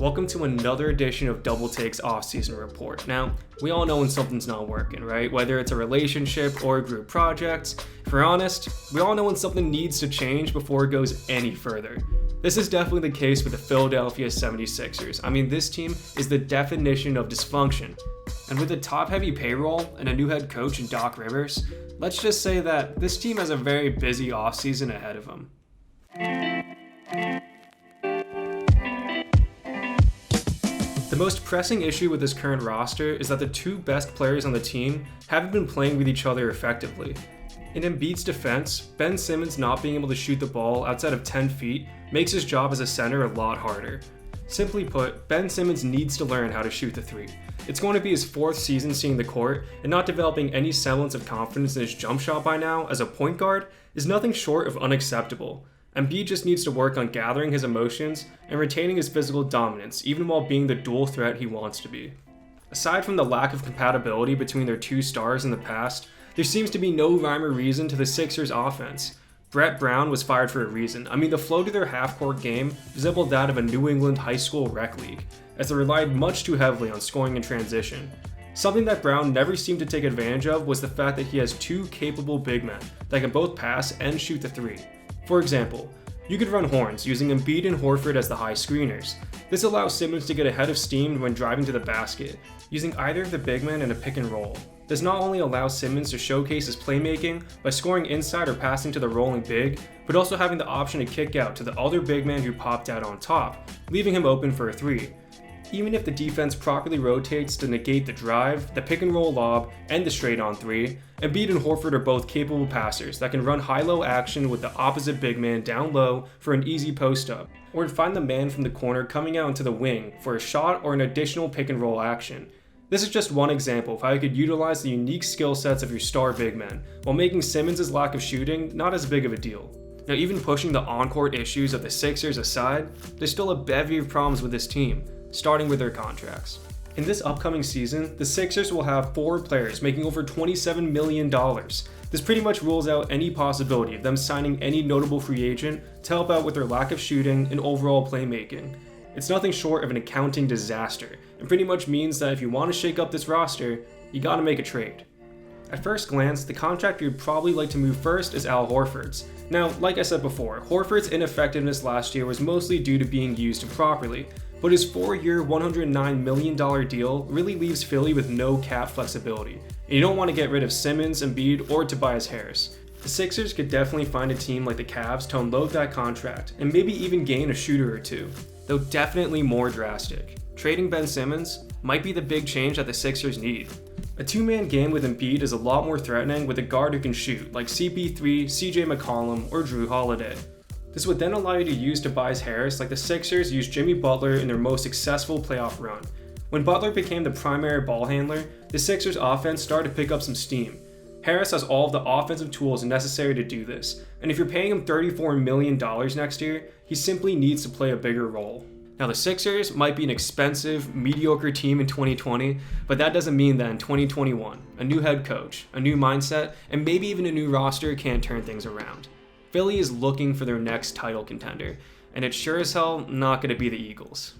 Welcome to another edition of Double Take's Offseason Report. Now, we all know when something's not working, right? Whether it's a relationship or a group project. If we're honest, we all know when something needs to change before it goes any further. This is definitely the case with the Philadelphia 76ers. I mean, this team is the definition of dysfunction. And with a top-heavy payroll and a new head coach in Doc Rivers, let's just say that this team has a very busy offseason ahead of them. The most pressing issue with this current roster is that the two best players on the team haven't been playing with each other effectively. In Embiid's defense, Ben Simmons not being able to shoot the ball outside of 10 feet makes his job as a center a lot harder. Simply put, Ben Simmons needs to learn how to shoot the three. It's going to be his fourth season seeing the court, and not developing any semblance of confidence in his jump shot by now as a point guard is nothing short of unacceptable. Embiid just needs to work on gathering his emotions and retaining his physical dominance, even while being the dual threat he wants to be. Aside from the lack of compatibility between their two stars in the past, there seems to be no rhyme or reason to the Sixers' offense. Brett Brown was fired for a reason. I mean, the flow to their half-court game resembled that of a New England high school rec league, as they relied much too heavily on scoring in transition. Something that Brown never seemed to take advantage of was the fact that he has two capable big men that can both pass and shoot the three. For example, you could run horns using Embiid and Horford as the high screeners. This allows Simmons to get ahead of steam when driving to the basket, using either of the big men in a pick and roll. This not only allows Simmons to showcase his playmaking by scoring inside or passing to the rolling big, but also having the option to kick out to the other big man who popped out on top, leaving him open for a three. Even if the defense properly rotates to negate the drive, the pick and roll lob, and the straight on three, Embiid and Horford are both capable passers that can run high-low action with the opposite big man down low for an easy post-up, or find the man from the corner coming out into the wing for a shot or an additional pick and roll action. This is just one example of how you could utilize the unique skill sets of your star big men, while making Simmons' lack of shooting not as big of a deal. Now, even pushing the on-court issues of the Sixers aside, there's still a bevy of problems with this team, starting with their contracts. In this upcoming season, the Sixers will have 4 players making over $27 million. This pretty much rules out any possibility of them signing any notable free agent to help out with their lack of shooting and overall playmaking. It's nothing short of an accounting disaster, and pretty much means that if you want to shake up this roster, you gotta make a trade. At first glance, the contract you'd probably like to move first is Al Horford's. Now, like I said before, Horford's ineffectiveness last year was mostly due to being used improperly, but his 4-year, $109 million deal really leaves Philly with no cap flexibility, and you don't want to get rid of Simmons, Embiid, or Tobias Harris. The Sixers could definitely find a team like the Cavs to unload that contract, and maybe even gain a shooter or two, though definitely more drastic. Trading Ben Simmons might be the big change that the Sixers need. A two-man game with Embiid is a lot more threatening with a guard who can shoot, like CP3, CJ McCollum, or Drew Holiday. This would then allow you to use Tobias Harris like the Sixers used Jimmy Butler in their most successful playoff run. When Butler became the primary ball handler, the Sixers offense started to pick up some steam. Harris has all of the offensive tools necessary to do this, and if you're paying him $34 million next year, he simply needs to play a bigger role. Now, the Sixers might be an expensive, mediocre team in 2020, but that doesn't mean that in 2021, a new head coach, a new mindset, and maybe even a new roster can't turn things around. Philly is looking for their next title contender, and it's sure as hell not going to be the Eagles.